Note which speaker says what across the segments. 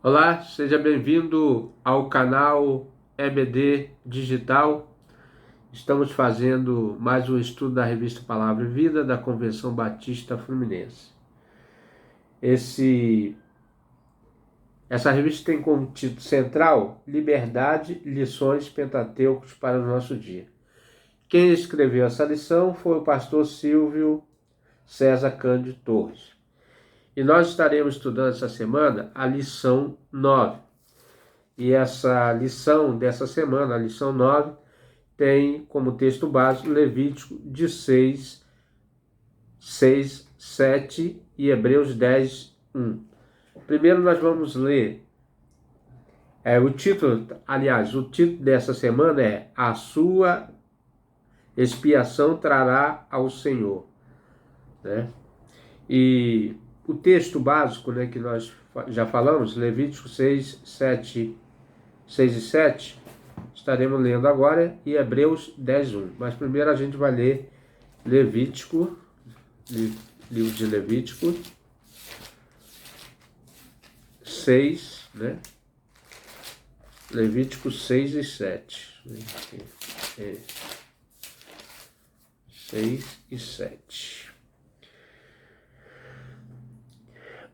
Speaker 1: Olá, seja bem-vindo ao canal EBD Digital. Estamos fazendo mais um estudo da revista Palavra e Vida da Convenção Batista Fluminense. Essa revista tem como título central Liberdade, lições pentateucos para o nosso dia. Quem escreveu essa lição foi o pastor Silvio César Cândido Torres. E nós estaremos estudando essa semana a lição 9. E essa lição dessa semana, a lição 9, tem como texto básico Levítico 16, 6, 7 e Hebreus 10, 1. Primeiro nós vamos ler o título dessa semana é A Sua Expiação Trará ao Senhor. Né? E o texto básico, né, que nós já falamos, Levítico 6 e 7, estaremos lendo agora, e Hebreus 10, 1. Mas primeiro a gente vai ler Levítico, livro de Levítico 6, né? Levítico 6 e 7. 6 e 7.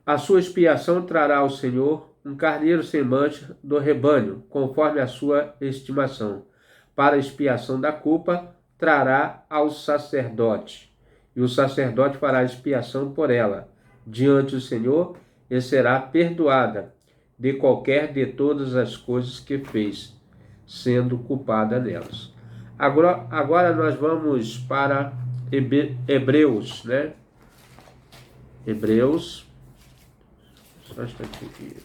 Speaker 1: A sua expiação trará ao Senhor um carneiro sem mancha do rebanho, conforme a sua estimação. Para a expiação da culpa, trará ao sacerdote, e o sacerdote fará expiação por ela, diante do Senhor, e será perdoada de qualquer de todas as coisas que fez, sendo culpada nelas. Agora nós vamos para Hebreus, né? Hebreus. Só um instantinho aqui.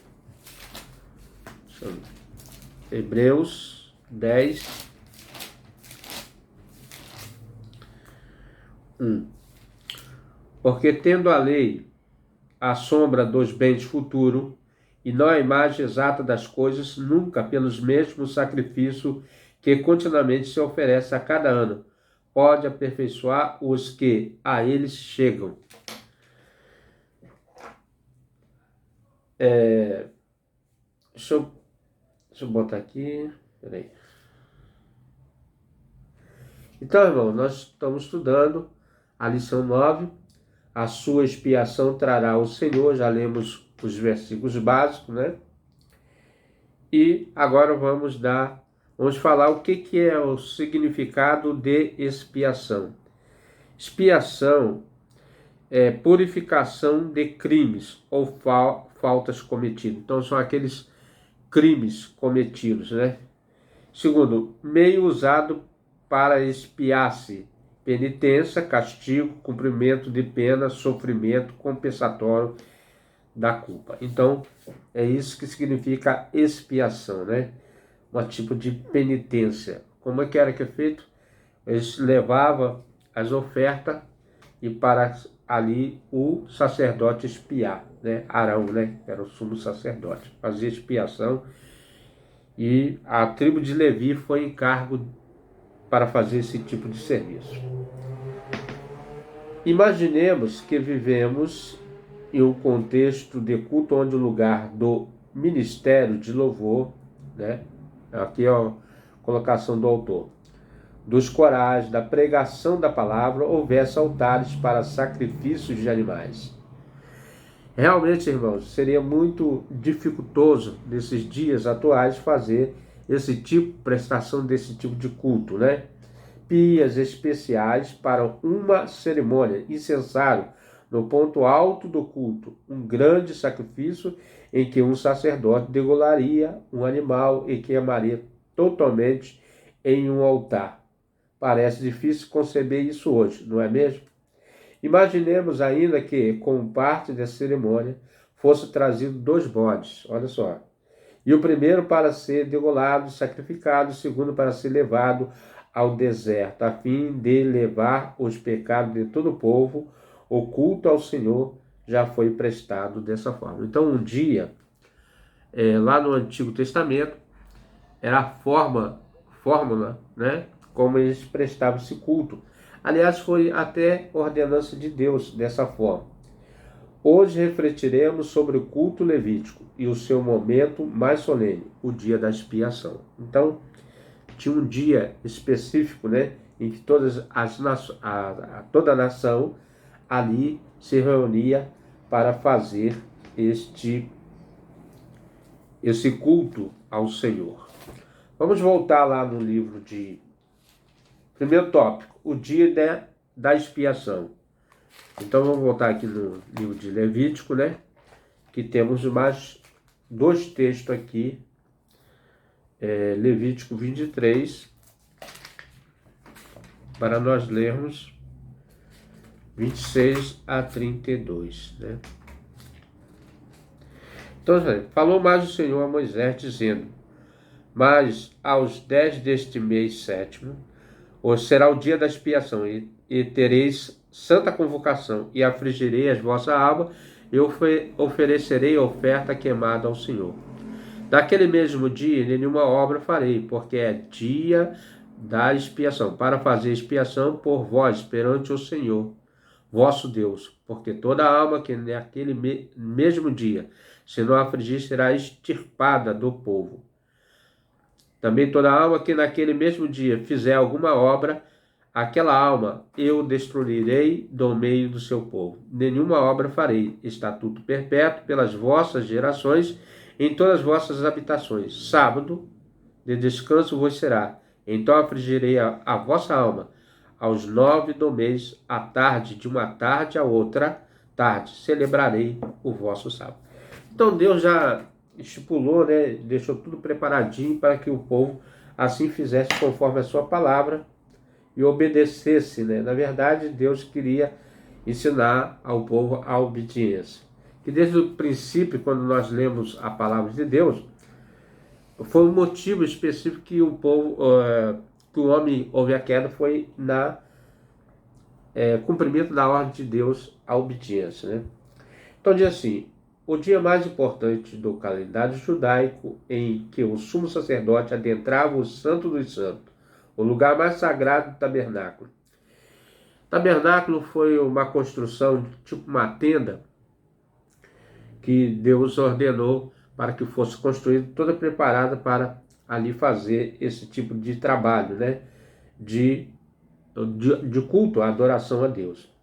Speaker 1: Hebreus 10, 1. Porque tendo a lei a sombra dos bens futuros, e não a imagem exata das coisas, nunca pelos mesmos sacrifícios que continuamente se oferece a cada ano, pode aperfeiçoar os que a eles chegam. Deixa eu botar aqui. Peraí. Então, irmão, nós estamos estudando a lição 9. A sua expiação trará ao Senhor. Já lemos os versículos básicos, né? E agora vamos falar o que é o significado de expiação. Expiação é purificação de crimes ou faltas cometidas. Então, são aqueles crimes cometidos, né? Segundo, meio usado para expiar-se, penitência, castigo, cumprimento de pena, sofrimento compensatório da culpa. Então, é isso que significa expiação, né? Um tipo de penitência. Como é que era feito? Eles levavam as ofertas e para ali o sacerdote expiar, né? Arão, né? Era o sumo sacerdote. Fazia expiação e a tribo de Levi foi em cargo para fazer esse tipo de serviço. Imaginemos que vivemos em um contexto de culto onde o lugar do ministério de louvor, né? Aqui é a colocação do autor, dos corais, da pregação da palavra, houvesse altares para sacrifícios de animais. Realmente, irmãos, seria muito dificultoso nesses dias atuais fazer prestação desse tipo de culto, né? Pias especiais para uma cerimônia, incensário no ponto alto do culto, um grande sacrifício em que um sacerdote degolaria um animal e queimaria totalmente em um altar. Parece difícil conceber isso hoje, não é mesmo? Imaginemos ainda que, como parte da cerimônia, fosse trazido 2 bodes, olha só. E o primeiro para ser degolado, sacrificado, o segundo para ser levado ao deserto, a fim de levar os pecados de todo o povo. O culto ao Senhor já foi prestado dessa forma. Então, um dia, lá no Antigo Testamento, era a fórmula, né, como eles prestavam esse culto. Aliás, foi até ordenança de Deus dessa forma. Hoje refletiremos sobre o culto levítico e o seu momento mais solene, o dia da expiação. Então, tinha um dia específico, né, em que toda a nação ali se reunia para fazer esse culto ao Senhor. Vamos voltar lá no livro de... Primeiro tópico, o dia da expiação. Então vamos voltar aqui no livro de Levítico, né? Que temos mais dois textos aqui. Levítico 23, para nós lermos 26 a 32, né? Então, falou mais o Senhor a Moisés, dizendo: mas aos 10 deste mês sétimo, hoje será o dia da expiação, e tereis santa convocação, e afligirei as vossas almas, e oferecerei oferta queimada ao Senhor. Naquele mesmo dia, nenhuma obra farei, porque é dia da expiação, para fazer expiação por vós perante o Senhor, vosso Deus, porque toda alma que naquele mesmo dia, se não afligir, será extirpada do povo. Também toda alma que naquele mesmo dia fizer alguma obra, aquela alma eu destruirei do meio do seu povo. Nenhuma obra farei, estatuto perpétuo pelas vossas gerações, em todas as vossas habitações. Sábado de descanso vos será. Então afligirei a vossa alma. Aos 9 do mês, à tarde, de uma tarde a outra tarde, celebrarei o vosso sábado. Então Deus já estipulou, né, deixou tudo preparadinho para que o povo assim fizesse conforme a sua palavra e obedecesse, né? Na verdade, Deus queria ensinar ao povo a obediência. Que desde o princípio, quando nós lemos a palavra de Deus, foi um motivo específico que o povo, que o homem houve a queda, foi na cumprimento da ordem de Deus, a obediência, né? Então diz assim: o dia mais importante do calendário judaico, em que o sumo sacerdote adentrava o Santo dos Santos, o lugar mais sagrado do tabernáculo. O tabernáculo foi uma construção, tipo uma tenda, que Deus ordenou para que fosse construída, toda preparada para ali fazer esse tipo de trabalho, né? De culto, a adoração a Deus.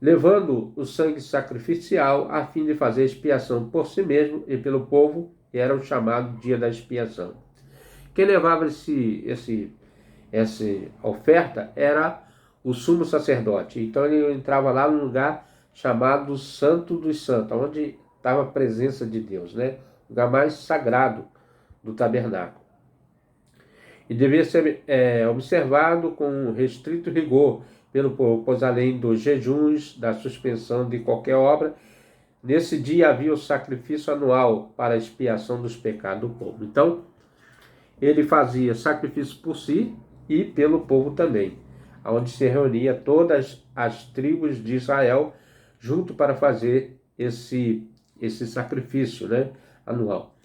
Speaker 1: Levando o sangue sacrificial a fim de fazer expiação por si mesmo e pelo povo, era o chamado dia da expiação. Quem levava essa oferta era o sumo sacerdote. Então ele entrava lá num lugar chamado Santo dos Santos, onde estava a presença de Deus, né? O lugar mais sagrado do tabernáculo. E devia ser observado com restrito rigor pelo povo, pois além dos jejuns, da suspensão de qualquer obra, nesse dia havia o sacrifício anual para a expiação dos pecados do povo. Então, ele fazia sacrifício por si e pelo povo também, onde se reunia todas as tribos de Israel junto para fazer esse sacrifício, né, anual.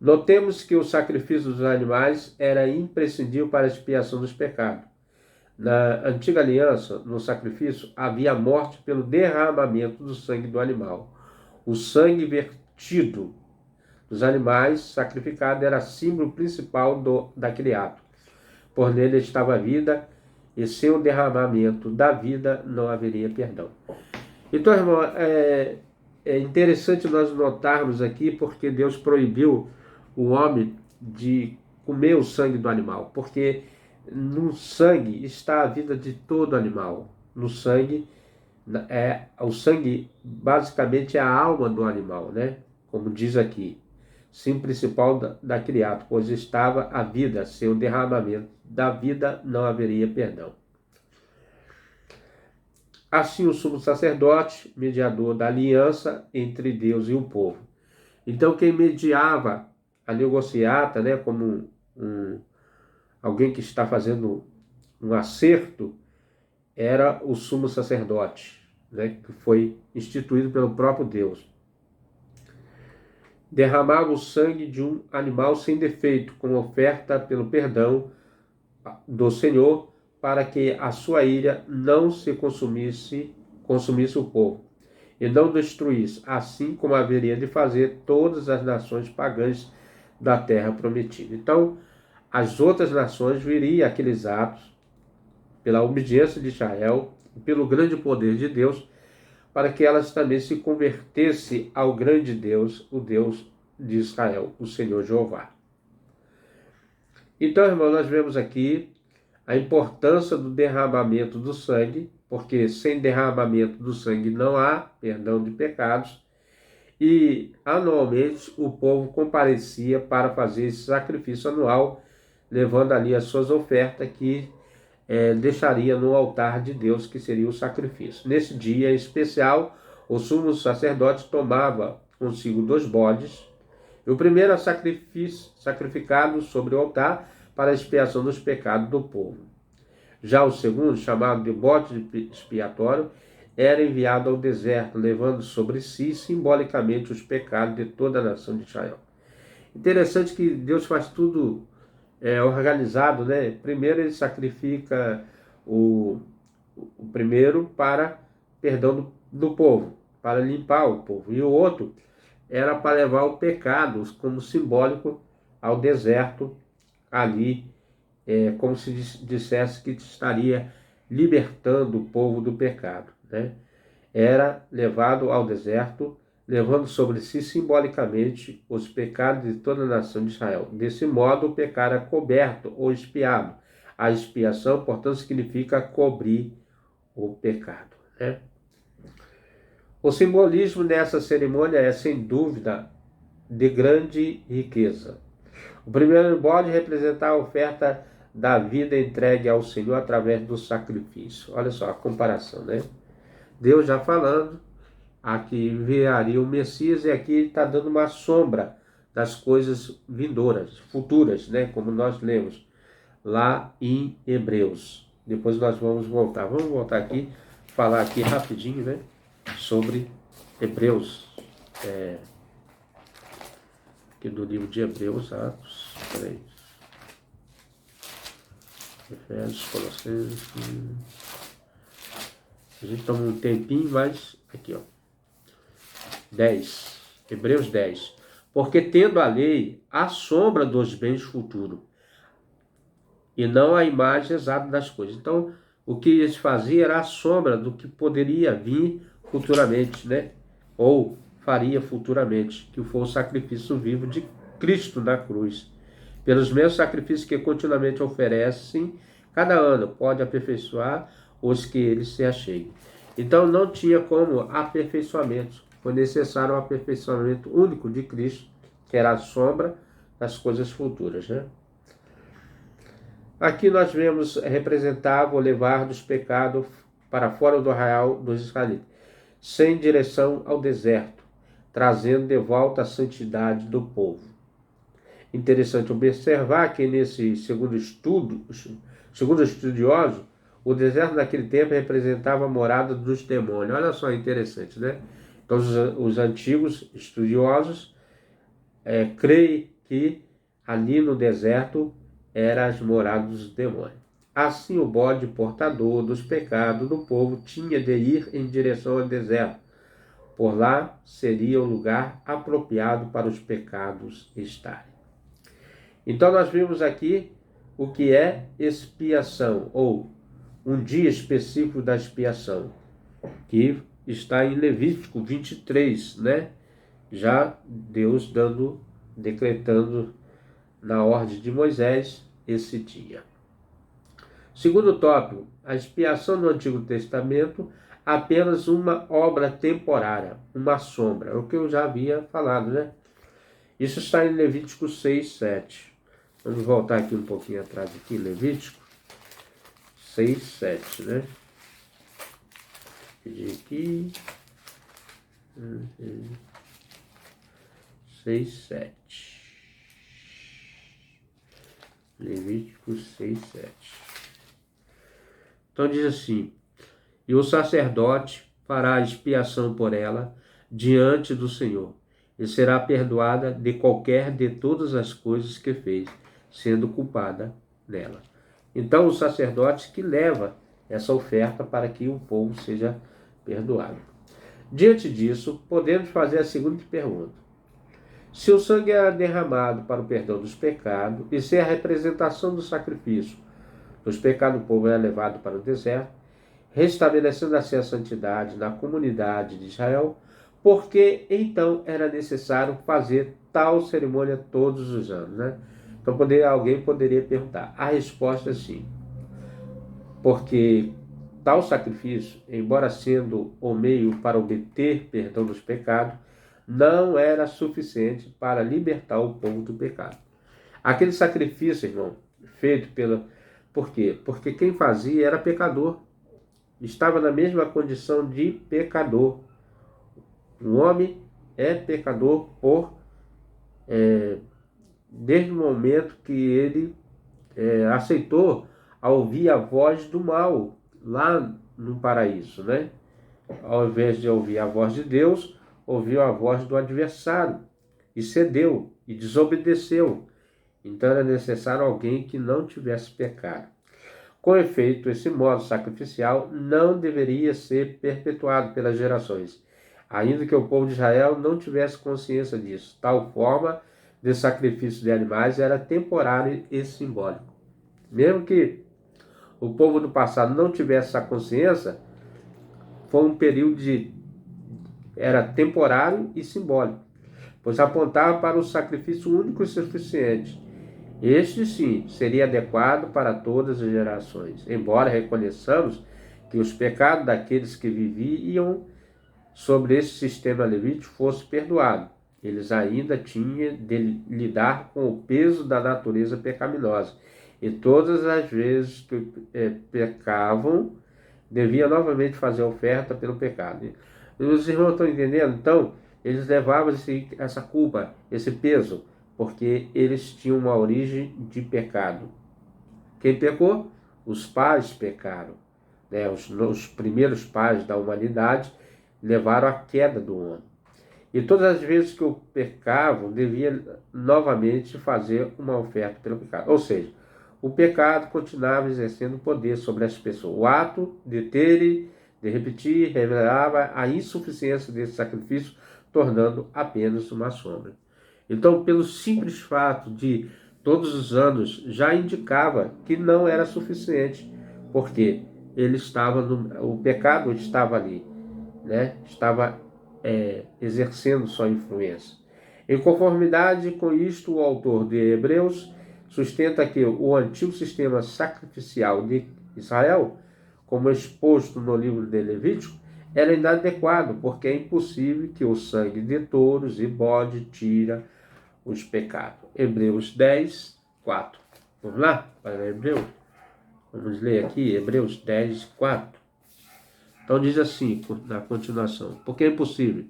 Speaker 1: Notemos que o sacrifício dos animais era imprescindível para a expiação dos pecados. Na antiga aliança, no sacrifício, havia morte pelo derramamento do sangue do animal. O sangue vertido dos animais sacrificados era símbolo principal daquele ato. Por nele estava a vida, e sem o derramamento da vida não haveria perdão. Então, irmão, é interessante nós notarmos aqui porque Deus proibiu o homem de comer o sangue do animal, porque no sangue está a vida de todo animal. No sangue, o sangue basicamente é a alma do animal, né? Como diz aqui, sim principal daquele ato, pois estava a vida, sem o derramamento da vida não haveria perdão. Assim o sumo sacerdote, mediador da aliança entre Deus e o povo. Então quem mediava a negociata, né, como alguém que está fazendo um acerto, era o sumo sacerdote, né, que foi instituído pelo próprio Deus. Derramava o sangue de um animal sem defeito, como oferta pelo perdão do Senhor, para que a sua ira não se consumisse o povo. e não destruísse, assim como haveria de fazer todas as nações pagãs da terra prometida. Então, as outras nações viriam aqueles atos pela obediência de Israel e pelo grande poder de Deus, para que elas também se convertessem ao grande Deus, o Deus de Israel, o Senhor Jeová. Então, irmão, nós vemos aqui a importância do derramamento do sangue, porque sem derramamento do sangue não há perdão de pecados, e anualmente o povo comparecia para fazer esse sacrifício anual, levando ali as suas ofertas que deixaria no altar de Deus, que seria o sacrifício. Nesse dia especial, o sumo sacerdote tomava consigo 2 bodes, e o primeiro era sacrificado sobre o altar para a expiação dos pecados do povo. Já o segundo, chamado de bode expiatório, era enviado ao deserto, levando sobre si simbolicamente os pecados de toda a nação de Israel. Interessante que Deus faz tudo organizado, né? Primeiro ele sacrifica o primeiro para perdão do povo, para limpar o povo. E o outro era para levar o pecado como simbólico ao deserto, ali, como se dissesse que estaria libertando o povo do pecado, né? Era levado ao deserto, levando sobre si simbolicamente os pecados de toda a nação de Israel. Desse modo, o pecado é coberto ou expiado. A expiação, portanto, significa cobrir o pecado, né? O simbolismo dessa cerimônia é, sem dúvida, de grande riqueza. O primeiro bode representava a oferta da vida entregue ao Senhor através do sacrifício. Olha só a comparação, né? Deus já falando, aqui enviaria o Messias, e aqui está dando uma sombra das coisas vindouras, futuras, né? Como nós lemos lá em Hebreus. Depois nós vamos voltar. Vamos voltar aqui, falar aqui rapidinho, né? Sobre Hebreus. Aqui do livro de Hebreus, Atos. Peraí. Efésios, Colossenses. A gente toma um tempinho, mas aqui, ó. 10. Hebreus 10. Porque tendo a lei a sombra dos bens futuros, e não a imagem exata das coisas. Então, o que eles faziam era a sombra do que poderia vir futuramente, né? Ou faria futuramente, que foi o sacrifício vivo de Cristo na cruz. Pelos mesmos sacrifícios que continuamente oferecem, cada ano pode aperfeiçoar os que eles se acheguem. Então, não tinha como aperfeiçoamento. Foi necessário um aperfeiçoamento único de Cristo, que era a sombra das coisas futuras, né? Aqui nós vemos representava o levar dos pecados para fora do arraial dos israelitas, sem direção ao deserto, trazendo de volta a santidade do povo. Interessante observar que nesse segundo estudioso, o deserto naquele tempo representava a morada dos demônios. Olha só, interessante, né? Então os antigos estudiosos creem que ali no deserto eram as moradas dos demônios. Assim o bode portador dos pecados do povo tinha de ir em direção ao deserto. Por lá seria o lugar apropriado para os pecados estarem. Então nós vimos aqui o que é expiação, ou um dia específico da expiação, que está em Levítico 23, né? Já Deus decretando na ordem de Moisés esse dia. Segundo tópico, a expiação do Antigo Testamento, apenas uma obra temporária, uma sombra, o que eu já havia falado, né? Isso está em Levítico 6, 7. Vamos voltar aqui um pouquinho atrás, aqui, Levítico 6, 7, né? Pedir aqui. 6, 7. Levítico 6, 7. Então diz assim: e o sacerdote fará a expiação por ela diante do Senhor, e será perdoada de qualquer de todas as coisas que fez, sendo culpada nela. Então o sacerdote que leva essa oferta para que o povo seja perdoado. Diante disso, podemos fazer a seguinte pergunta: se o sangue era derramado para o perdão dos pecados, e se a representação do sacrifício dos pecados do povo era levado para o deserto, restabelecendo assim a santidade na comunidade de Israel, por que então era necessário fazer tal cerimônia todos os anos, né? Então alguém poderia perguntar. A resposta é sim, porque tal sacrifício, embora sendo o meio para obter perdão dos pecados, não era suficiente para libertar o povo do pecado. Aquele sacrifício, irmão, feito pela... Por quê? Porque quem fazia era pecador. Estava na mesma condição de pecador. O homem é pecador desde o momento que ele aceitou a ouvir a voz do mal lá no paraíso, né? Ao invés de ouvir a voz de Deus, ouviu a voz do adversário e cedeu e desobedeceu. Então era necessário alguém que não tivesse pecado. Com efeito, esse modo sacrificial não deveria ser perpetuado pelas gerações, ainda que o povo de Israel não tivesse consciência disso. Tal forma de sacrifício de animais era temporário e simbólico. Mesmo que o povo do passado não tivesse essa consciência, foi um período era temporário e simbólico, pois apontava para o sacrifício único e suficiente. Este, sim, seria adequado para todas as gerações, embora reconheçamos que os pecados daqueles que viviam sobre esse sistema levítico fossem perdoados. Eles ainda tinham de lidar com o peso da natureza pecaminosa, e todas as vezes que pecavam, deviam novamente fazer oferta pelo pecado. E os irmãos estão entendendo? Então, eles levavam essa culpa, esse peso, porque eles tinham uma origem de pecado. Quem pecou? Os pais pecaram. Né? Os primeiros pais da humanidade levaram à queda do homem. E todas as vezes que pecavam, devia novamente fazer uma oferta pelo pecado. Ou seja, o pecado continuava exercendo poder sobre as pessoas. O ato de ter, de repetir, revelava a insuficiência desse sacrifício, tornando apenas uma sombra. Então, pelo simples fato de todos os anos, já indicava que não era suficiente, porque ele estava o pecado estava ali, né? Estava exercendo sua influência. Em conformidade com isto, o autor de Hebreus sustenta que o antigo sistema sacrificial de Israel, como exposto no livro de Levítico, era inadequado, porque é impossível que o sangue de touros e bode tira os pecados. Hebreus 10, 4. Vamos lá para Hebreus? Vamos ler aqui Hebreus 10, 4. Então diz assim, na continuação: porque é impossível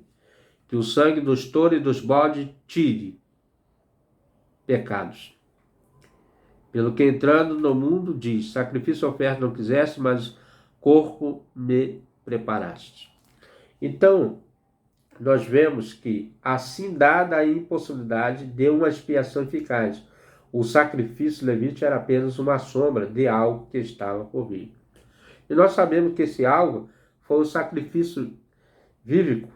Speaker 1: que o sangue dos touros e dos bodes tire pecados. Pelo que entrando no mundo diz: sacrifício e oferta não quiseste, mas corpo me preparaste. Então, nós vemos que, assim dada a impossibilidade de uma expiação eficaz, o sacrifício levítico era apenas uma sombra de algo que estava por vir. E nós sabemos que esse algo foi o sacrifício vívico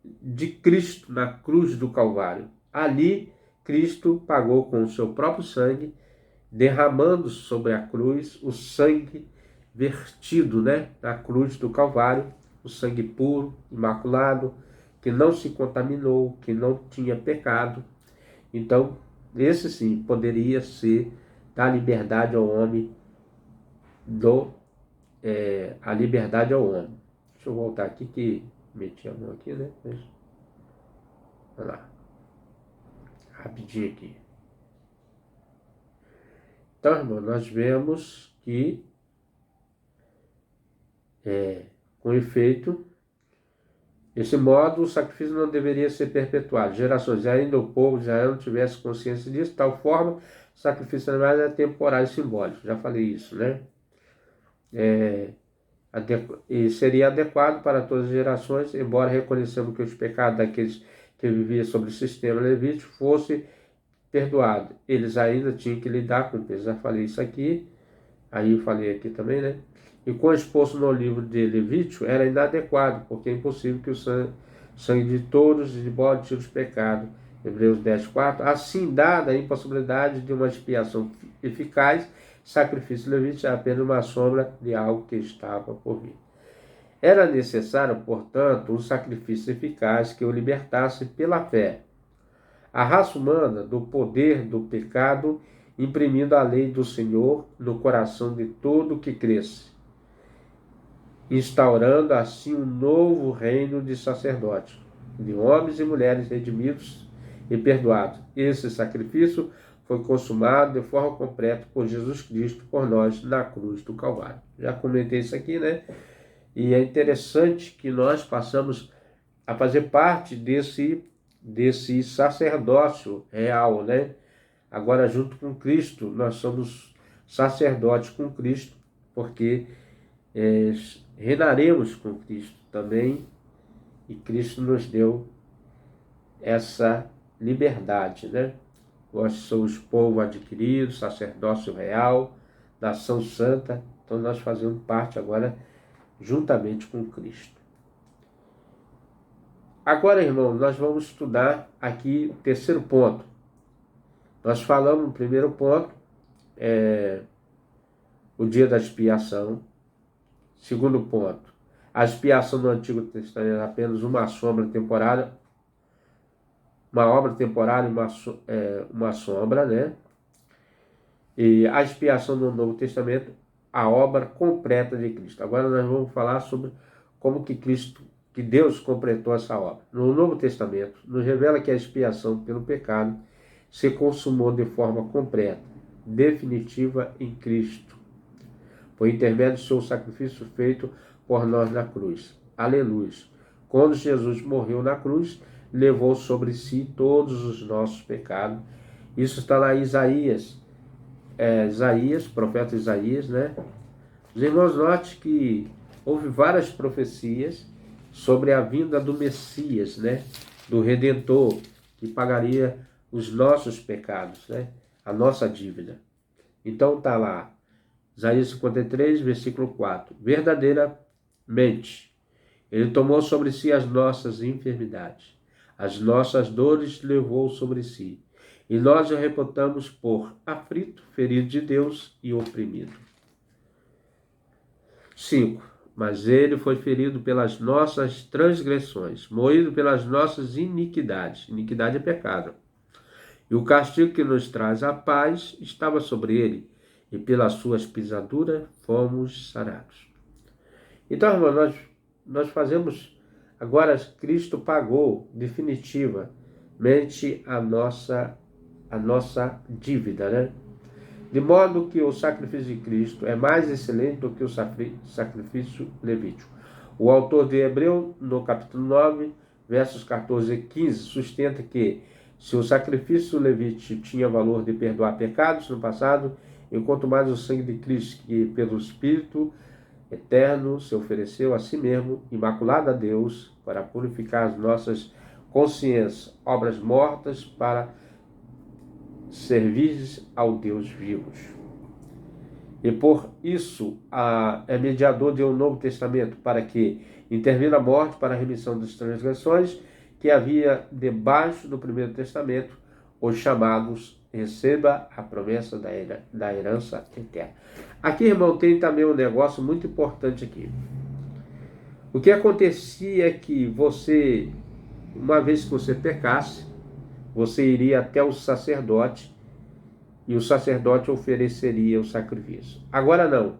Speaker 1: de Cristo na cruz do Calvário. Ali, Cristo pagou com o seu próprio sangue, derramando sobre a cruz o sangue vertido, na cruz do Calvário, o sangue puro, imaculado, que não se contaminou, que não tinha pecado. Então, esse sim poderia ser dar liberdade ao homem, a liberdade ao homem. Deixa eu voltar aqui que meti a mão aqui, né? Olha lá. Rapidinho aqui. Então, irmão, nós vemos que, com efeito, desse modo, o sacrifício não deveria ser perpetuado. Gerações, ainda o povo de Israel não tivesse consciência disso, de tal forma, o sacrifício animal é temporário e simbólico. Já falei isso, né? E seria adequado para todas as gerações, embora reconhecemos que os pecados daqueles que viviam sobre o sistema levítico fossem perdoados. Eles ainda tinham que lidar com o peso. Já falei isso aqui, aí eu falei aqui também, né? e com exposto no livro de Levítico era inadequado, porque é impossível que o sangue de touros e de bode tire os pecados. Hebreus 10:4. Assim, dada a impossibilidade de uma expiação eficaz, sacrifício levítico é apenas uma sombra de algo que estava por vir. Era necessário, portanto, um sacrifício eficaz que o libertasse pela fé. A raça humana do poder do pecado, imprimindo a lei do Senhor no coração de todo que cresce, instaurando assim um novo reino de sacerdotes, de homens e mulheres redimidos e perdoados. Esse sacrifício foi consumado de forma completa por Jesus Cristo por nós na cruz do Calvário. Já comentei isso aqui, né? E é interessante que nós passamos a fazer parte desse sacerdócio real, né? Agora, junto com Cristo, nós somos sacerdotes com Cristo, porque reinaremos com Cristo também, e Cristo nos deu essa liberdade, né? Nós somos povo adquirido, sacerdócio real, nação santa, então nós fazemos parte agora juntamente com Cristo. Agora, irmão, nós vamos estudar aqui o terceiro ponto. Nós falamos no primeiro ponto, o dia da expiação. Segundo ponto, a expiação do Antigo Testamento é apenas uma sombra temporária, uma obra temporária, uma sombra, né? E a expiação do Novo Testamento, a obra completa de Cristo. Agora nós vamos falar sobre como que Deus completou essa obra. No Novo Testamento, nos revela que a expiação pelo pecado se consumou de forma completa, definitiva em Cristo, por intermédio do seu sacrifício feito por nós na cruz. Aleluia! Quando Jesus morreu na cruz, levou sobre si todos os nossos pecados. Isso está lá em Isaías, profeta Isaías, né? Os irmãos, note que houve várias profecias sobre a vinda do Messias, né? Do Redentor, que pagaria os nossos pecados, né? A nossa dívida. Então está lá, Isaías 53, versículo 4. Verdadeiramente, ele tomou sobre si as nossas enfermidades, as nossas dores levou sobre si, e nós o reputamos por aflito, ferido de Deus e oprimido. 5. Mas ele foi ferido pelas nossas transgressões, moído pelas nossas iniquidades. Iniquidade é pecado. E o castigo que nos traz a paz estava sobre ele, e pelas suas pisaduras fomos sarados. Então, irmão, nós fazemos, agora Cristo pagou definitivamente a nossa dívida, né? De modo que o sacrifício de Cristo é mais excelente do que o sacrifício levítico. O autor de Hebreu, no capítulo 9, versos 14 e 15, sustenta que se o sacrifício levítico tinha valor de perdoar pecados no passado, enquanto mais o sangue de Cristo, que pelo Espírito eterno se ofereceu a si mesmo, imaculado a Deus, para purificar as nossas consciências, obras mortas, para servir ao Deus vivos. E por isso é mediador de um Novo Testamento, para que intervina a morte para a remissão das transgressões que havia debaixo do Primeiro Testamento, os chamados receba a promessa da herança eterna. Aqui, irmão, tem também um negócio muito importante aqui. O que acontecia é que você, uma vez que você pecasse, você iria até o sacerdote e o sacerdote ofereceria o sacrifício. Agora não.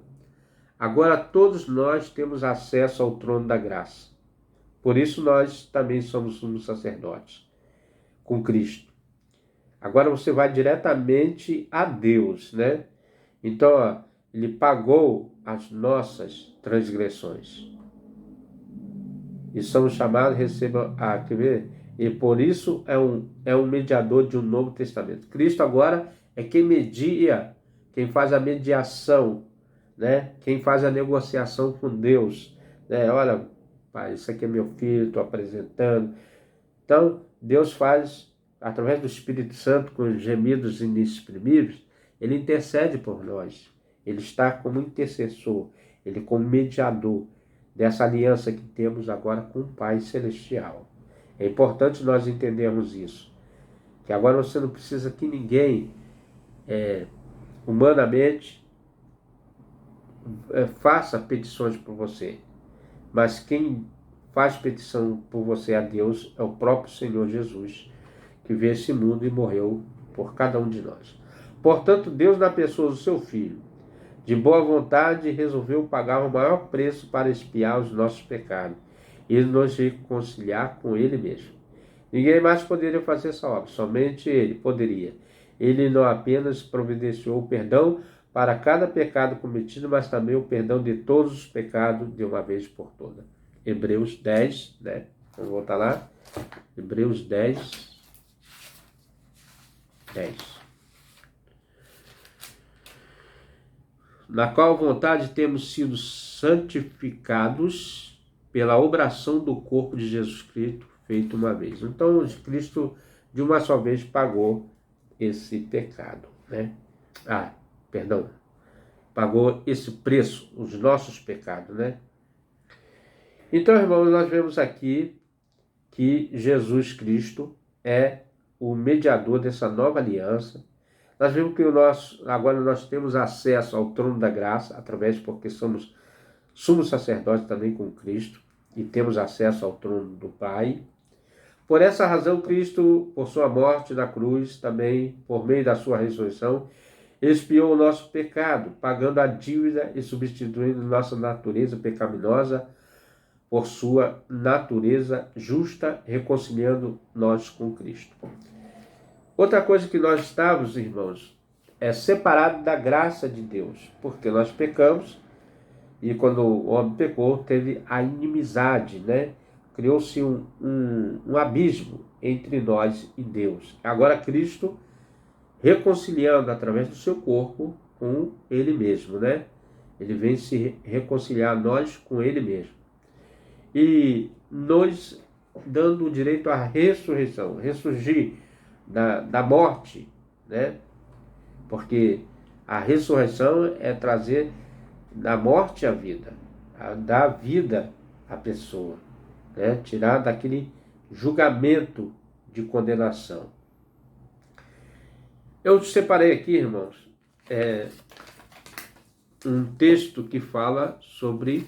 Speaker 1: Agora todos nós temos acesso ao trono da graça. Por isso nós também somos um sacerdote com Cristo. Agora você vai diretamente a Deus, né? Então, ele pagou as nossas transgressões. E somos chamados, receba quer ver? E por isso é um mediador de um Novo Testamento. Cristo agora é quem media, quem faz a mediação, né? Quem faz a negociação com Deus. Né? Olha, pai, isso aqui é meu filho, estou apresentando. Então, Deus faz, através do Espírito Santo, com os gemidos inexprimíveis, ele intercede por nós. Ele está como intercessor. Ele como mediador dessa aliança que temos agora com o Pai Celestial. É importante nós entendermos isso, que agora você não precisa que ninguém, humanamente, faça petições por você, mas quem faz petição por você a Deus é o próprio Senhor Jesus, que veio a esse mundo e morreu por cada um de nós. Portanto, Deus, na pessoa do seu Filho, de boa vontade, resolveu pagar o maior preço para expiar os nossos pecados e nos reconciliar com Ele mesmo. Ninguém mais poderia fazer essa obra, somente Ele poderia. Ele não apenas providenciou o perdão para cada pecado cometido, mas também o perdão de todos os pecados de uma vez por todas. Hebreus 10, né? Vamos voltar lá. Hebreus 10. Na qual vontade temos sido santificados pela obração do corpo de Jesus Cristo, feito uma vez. Então, Cristo, de uma só vez, pagou esse pecado, né? Pagou esse preço, os nossos pecados, né? Então, irmãos, nós vemos aqui que Jesus Cristo é o mediador dessa nova aliança. Nós vimos que agora nós temos acesso ao trono da graça, porque somos sumos sacerdotes também com Cristo, e temos acesso ao trono do Pai. Por essa razão, Cristo, por sua morte na cruz, também por meio da sua ressurreição, expiou o nosso pecado, pagando a dívida e substituindo nossa natureza pecaminosa por sua natureza justa, reconciliando nós com Cristo. Outra coisa que nós estávamos, irmãos, é separado da graça de Deus, porque nós pecamos e quando o homem pecou, teve a inimizade, né? Criou-se um abismo entre nós e Deus. Agora Cristo reconciliando através do seu corpo com Ele mesmo, né? Ele vem se reconciliar nós com Ele mesmo. E nos dando o direito à ressurreição, ressurgir da morte, né? Porque a ressurreição é trazer da morte à vida, dar vida à pessoa, né? Tirar daquele julgamento de condenação. Eu separei aqui, irmãos, um texto que fala sobre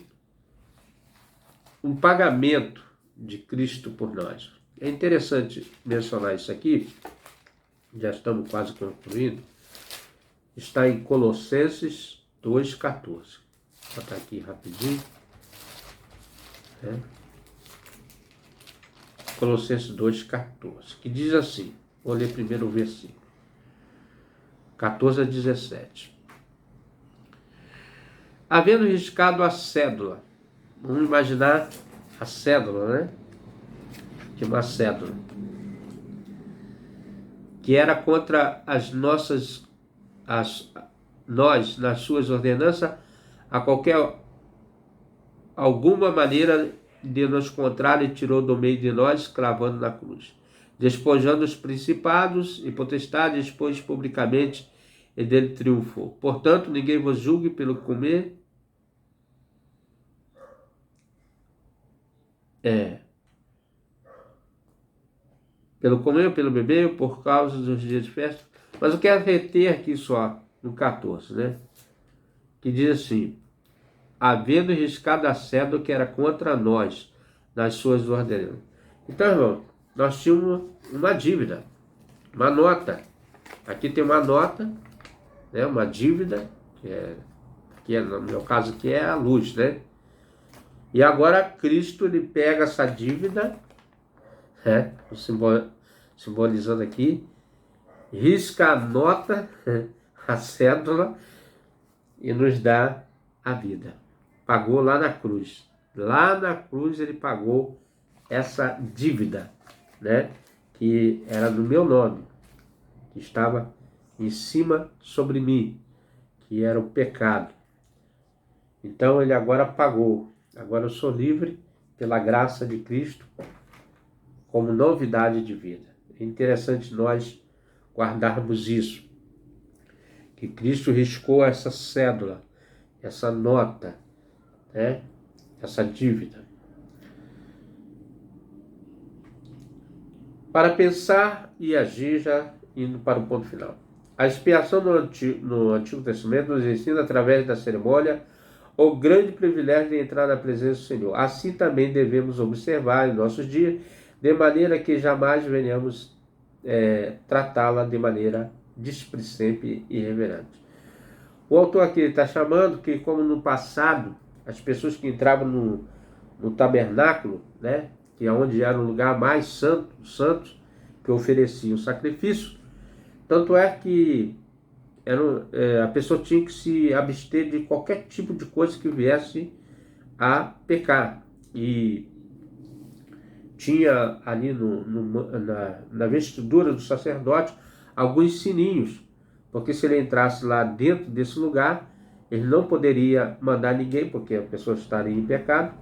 Speaker 1: um pagamento de Cristo por nós. É interessante mencionar isso aqui, já estamos quase concluindo. Está em Colossenses 2,14. Vou botar aqui rapidinho. Colossenses 2,14, que diz assim, vou ler primeiro o versículo, 14 a 17. Havendo riscado a cédula, vamos imaginar a cédula, né? Que uma cédula, que era contra nós, nas suas ordenanças, alguma maneira de nos contrário, e tirou do meio de nós, cravando na cruz. Despojando os principados e potestades, expôs publicamente e dele triunfou. Portanto, ninguém vos julgue pelo comer, ou pelo beber, ou por causa dos dias de festa. Mas eu quero reter aqui só, no 14, né? Que diz assim, havendo riscado a cédula que era contra nós, nas suas ordenanças. Então, irmão, nós tínhamos uma dívida, uma nota. Aqui tem uma nota, né? Uma dívida, que no meu caso aqui é a luz, né? E agora Cristo, ele pega essa dívida, simbolizando aqui, risca a nota, a cédula, e nos dá a vida. Pagou lá na cruz. Lá na cruz ele pagou essa dívida, né? Que era no meu nome, que estava em cima sobre mim, que era o pecado. Então ele agora pagou. Agora eu sou livre pela graça de Cristo, como novidade de vida. É interessante nós guardarmos isso, que Cristo riscou essa cédula, essa nota, né? Essa dívida. Para pensar e agir, já indo para o ponto final. A expiação no Antigo Testamento nos ensina, através da cerimônia, o grande privilégio de entrar na presença do Senhor. Assim também devemos observar em nossos dias, de maneira que jamais venhamos tratá-la de maneira displicente e irreverente. O autor aqui está chamando que, como no passado, as pessoas que entravam no tabernáculo, né, que é onde era o lugar mais santo, que ofereciam sacrifício, tanto é que a pessoa tinha que se abster de qualquer tipo de coisa que viesse a pecar. E tinha ali na vestidura do sacerdote alguns sininhos, porque se ele entrasse lá dentro desse lugar, ele não poderia mandar ninguém, porque a pessoa estaria em pecado.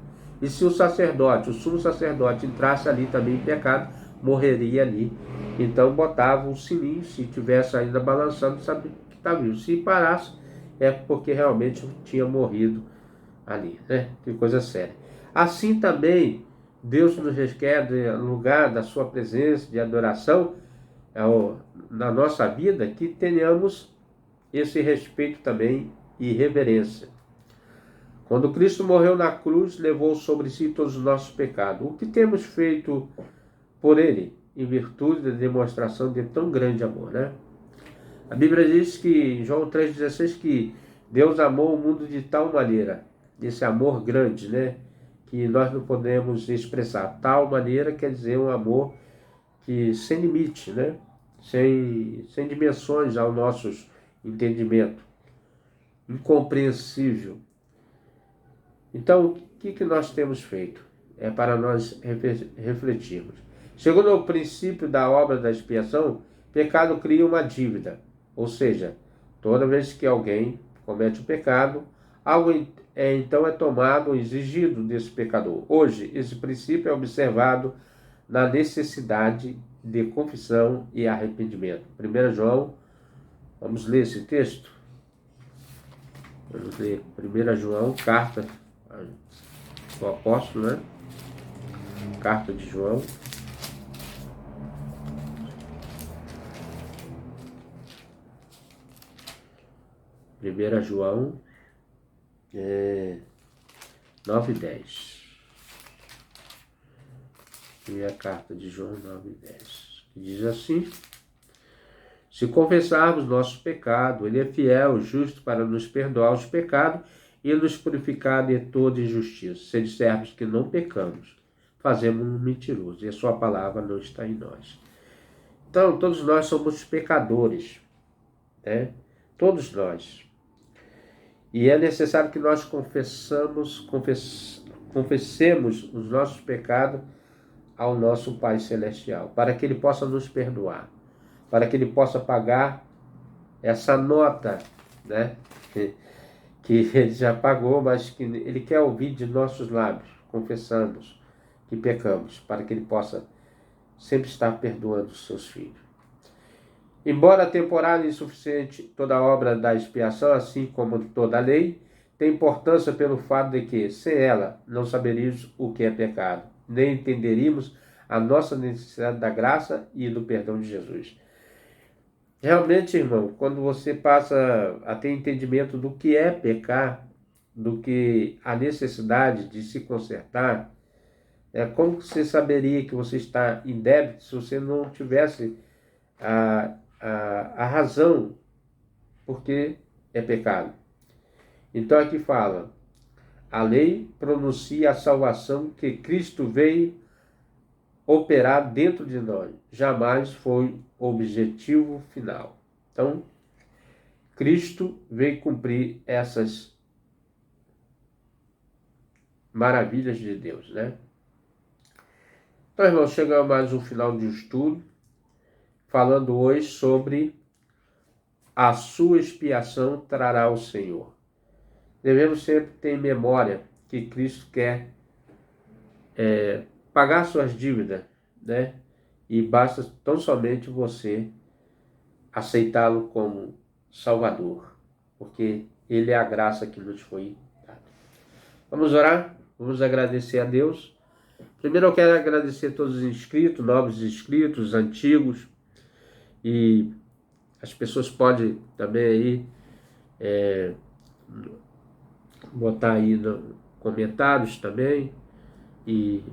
Speaker 1: E se o sumo sacerdote, entrasse ali também em pecado, morreria ali. Então botava um sininho, se tivesse ainda balançando, sabia que estava vivo. Se parasse, é porque realmente tinha morrido ali, né? Que coisa séria. Assim também, Deus nos requer, no lugar da sua presença, de adoração, na nossa vida, que tenhamos esse respeito também e reverência. Quando Cristo morreu na cruz, levou sobre si todos os nossos pecados. O que temos feito por Ele, em virtude da demonstração de tão grande amor, né? A Bíblia diz que, em João 3,16, que Deus amou o mundo de tal maneira, esse amor grande, né? Que nós não podemos expressar. Tal maneira quer dizer um amor que sem limite, né? Sem dimensões ao nosso entendimento. Incompreensível. Então, o que nós temos feito? É para nós refletirmos. Segundo o princípio da obra da expiação, pecado cria uma dívida. Ou seja, toda vez que alguém comete o pecado, algo então é tomado ou exigido desse pecador. Hoje, esse princípio é observado na necessidade de confissão e arrependimento. 1 João, vamos ler esse texto? Vamos ler 1 João, carta do apóstolo, né? Carta de João. Primeira João 9:10. Primeira carta de João 9:10. Que diz assim: se confessarmos nossos pecados, Ele é fiel e justo para nos perdoar os pecados e nos purificar de toda injustiça. Se dissermos que não pecamos, fazemos um mentiroso e a sua palavra não está em nós. Então, todos nós somos pecadores, né? Todos nós. E é necessário que nós confessemos os nossos pecados ao nosso Pai Celestial, para que Ele possa nos perdoar, para que Ele possa pagar essa nota, né? Que Ele já pagou, mas que Ele quer ouvir de nossos lábios, confessamos que pecamos, para que Ele possa sempre estar perdoando os seus filhos. Embora temporária e insuficiente toda a obra da expiação, assim como toda a lei, tem importância pelo fato de que, sem ela, não saberíamos o que é pecado, nem entenderíamos a nossa necessidade da graça e do perdão de Jesus. Realmente, irmão, quando você passa a ter entendimento do que é pecar, do que a necessidade de se consertar, como você saberia que você está em débito se você não tivesse a razão porque é pecado? Então aqui fala, a lei pronuncia a salvação que Cristo veio operar dentro de nós, jamais foi o objetivo final. Então, Cristo veio cumprir essas maravilhas de Deus, né? Então, irmãos, chegamos a mais um final de estudo, falando hoje sobre a sua expiação trará o Senhor. Devemos sempre ter em memória que Cristo quer pagar suas dívidas, né? E basta tão somente você aceitá-lo como Salvador, porque Ele é a graça que nos foi dada. Vamos orar? Vamos agradecer a Deus. Primeiro eu quero agradecer a todos os inscritos, novos inscritos, antigos. E as pessoas podem também aí botar aí nos comentários também. E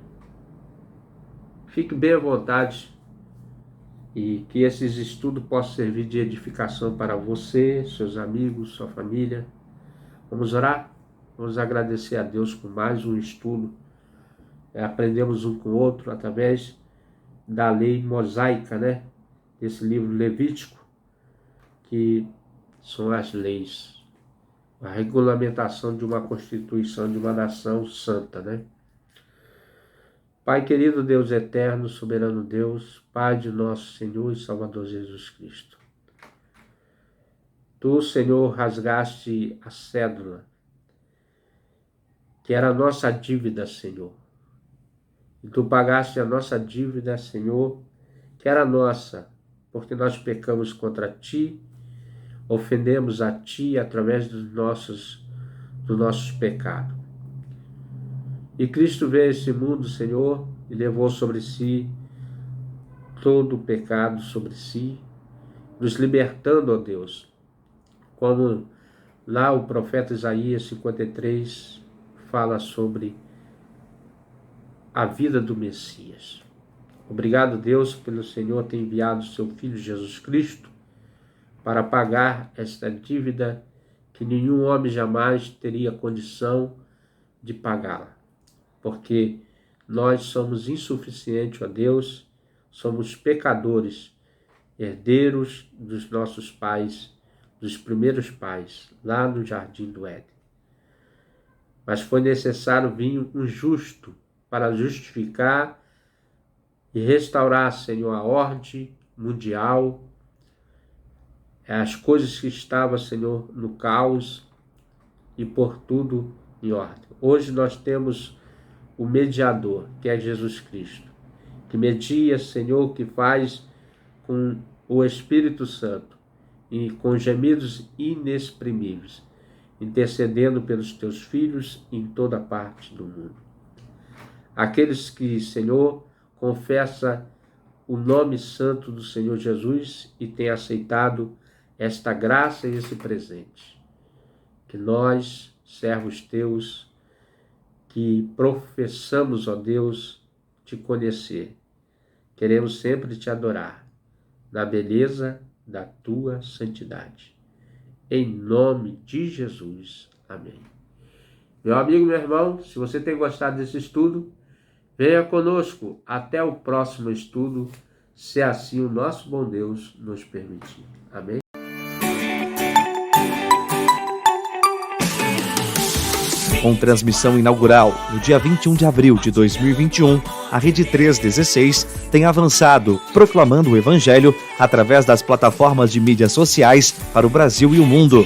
Speaker 1: fique bem à vontade. E que esses estudos possam servir de edificação para você, seus amigos, sua família. Vamos orar? Vamos agradecer a Deus por mais um estudo. Aprendemos um com o outro através da lei mosaica, né? Desse livro Levítico, que são as leis, a regulamentação de uma constituição de uma nação santa, né? Pai querido, Deus eterno, soberano Deus, Pai de nosso Senhor e Salvador Jesus Cristo. Tu, Senhor, rasgaste a cédula, que era a nossa dívida, Senhor. E Tu pagaste a nossa dívida, Senhor, que era nossa, porque nós pecamos contra Ti, ofendemos a Ti através dos nossos pecados. E Cristo veio a esse mundo, Senhor, e levou sobre si todo o pecado sobre si, nos libertando, ó Deus. Como lá o profeta Isaías 53 fala sobre a vida do Messias. Obrigado, Deus, pelo Senhor ter enviado o seu Filho Jesus Cristo para pagar esta dívida que nenhum homem jamais teria condição de pagá-la. Porque nós somos insuficientes a Deus, somos pecadores, herdeiros dos nossos pais, dos primeiros pais, lá no Jardim do Éden. Mas foi necessário vir um justo para justificar e restaurar, Senhor, a ordem mundial, as coisas que estavam, Senhor, no caos e por tudo em ordem. Hoje nós temos o mediador, que é Jesus Cristo, que media, Senhor, que faz com o Espírito Santo e com gemidos inexprimíveis, intercedendo pelos teus filhos em toda parte do mundo. Aqueles que, Senhor, confessa o nome santo do Senhor Jesus e tem aceitado esta graça e esse presente. Que nós, servos teus, que professamos, ó Deus, te conhecer, queremos sempre te adorar, na beleza da tua santidade. Em nome de Jesus. Amém. Meu amigo, meu irmão, se você tem gostado desse estudo, venha conosco até o próximo estudo, se assim o nosso bom Deus nos permitir. Amém?
Speaker 2: Com transmissão inaugural no dia 21 de abril de 2021, a Rede 316 tem avançado, proclamando o Evangelho através das plataformas de mídias sociais para o Brasil e o mundo.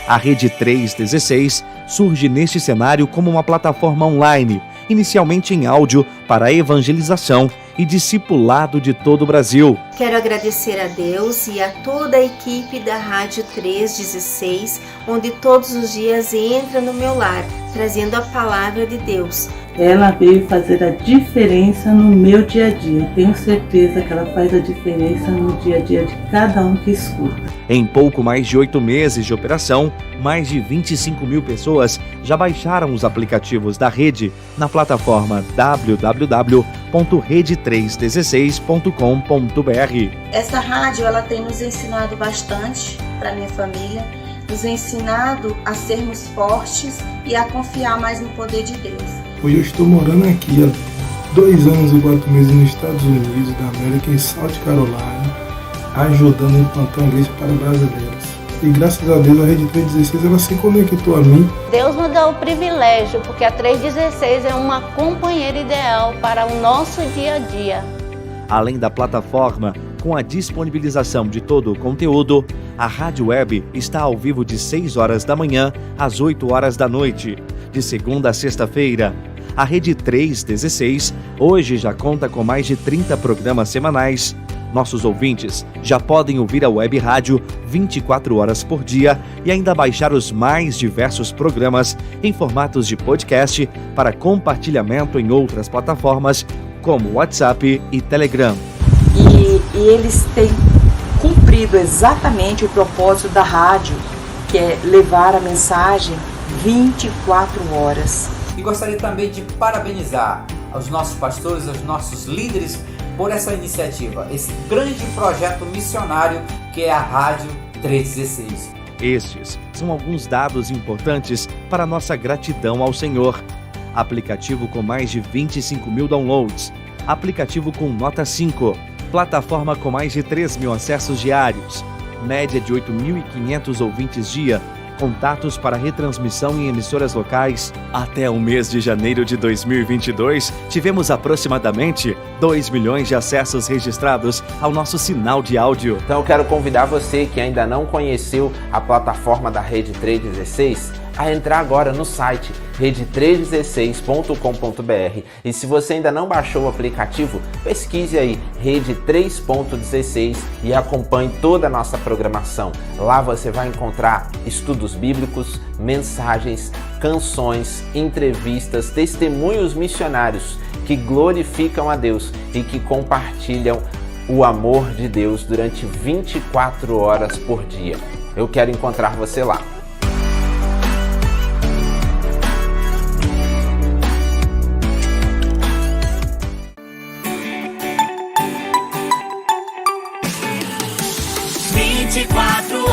Speaker 2: A Rede 316 surge neste cenário como uma plataforma online, inicialmente em áudio para a evangelização e discipulado de todo o Brasil.
Speaker 3: Quero agradecer a Deus e a toda a equipe da Rádio 316, onde todos os dias entra no meu lar, trazendo a palavra de Deus.
Speaker 4: Ela veio fazer a diferença no meu dia a dia. Tenho certeza que ela faz a diferença no dia a dia de cada um que escuta.
Speaker 2: Em pouco mais de 8 meses de operação, mais de 25 mil pessoas já baixaram os aplicativos da rede na plataforma www.rede316.com.br.
Speaker 5: Essa rádio ela tem nos ensinado bastante para minha família, nos ensinado a sermos fortes e a confiar mais no poder de Deus.
Speaker 6: Hoje eu estou morando aqui há 2 anos e 4 meses nos Estados Unidos da América, em South Carolina, ajudando a implantar a igreja para brasileiros. E graças a Deus a Rede 316 ela se conectou a mim.
Speaker 7: Deus nos dá o privilégio, porque a 316 é uma companheira ideal para o nosso dia a dia.
Speaker 2: Além da plataforma, com a disponibilização de todo o conteúdo, a Rádio Web está ao vivo de 6 horas da manhã às 8 horas da noite, de segunda a sexta-feira. A Rede 316 hoje já conta com mais de 30 programas semanais, Nossos ouvintes já podem ouvir a web rádio 24 horas por dia e ainda baixar os mais diversos programas em formatos de podcast para compartilhamento em outras plataformas como WhatsApp e Telegram.
Speaker 8: E eles têm cumprido exatamente o propósito da rádio, que é levar a mensagem 24 horas.
Speaker 9: E gostaria também de parabenizar aos nossos pastores, aos nossos líderes por essa iniciativa, esse grande projeto missionário que é a Rádio 316.
Speaker 2: Estes são alguns dados importantes para nossa gratidão ao Senhor. Aplicativo com mais de 25 mil downloads, aplicativo com nota 5, plataforma com mais de 3 mil acessos diários, média de 8.500 ouvintes dia, contatos para retransmissão em emissoras locais. Até o mês de janeiro de 2022, tivemos aproximadamente 2 milhões de acessos registrados ao nosso sinal de áudio.
Speaker 10: Então eu quero convidar você que ainda não conheceu a plataforma da Rede 316 a entrar agora no site rede316.com.br e se você ainda não baixou o aplicativo, pesquise aí Rede 3.16 e acompanhe toda a nossa programação. Lá você vai encontrar estudos bíblicos, mensagens, canções, entrevistas, testemunhos missionários que glorificam a Deus e que compartilham o amor de Deus durante 24 horas por dia. Eu quero encontrar você lá.
Speaker 11: Quatro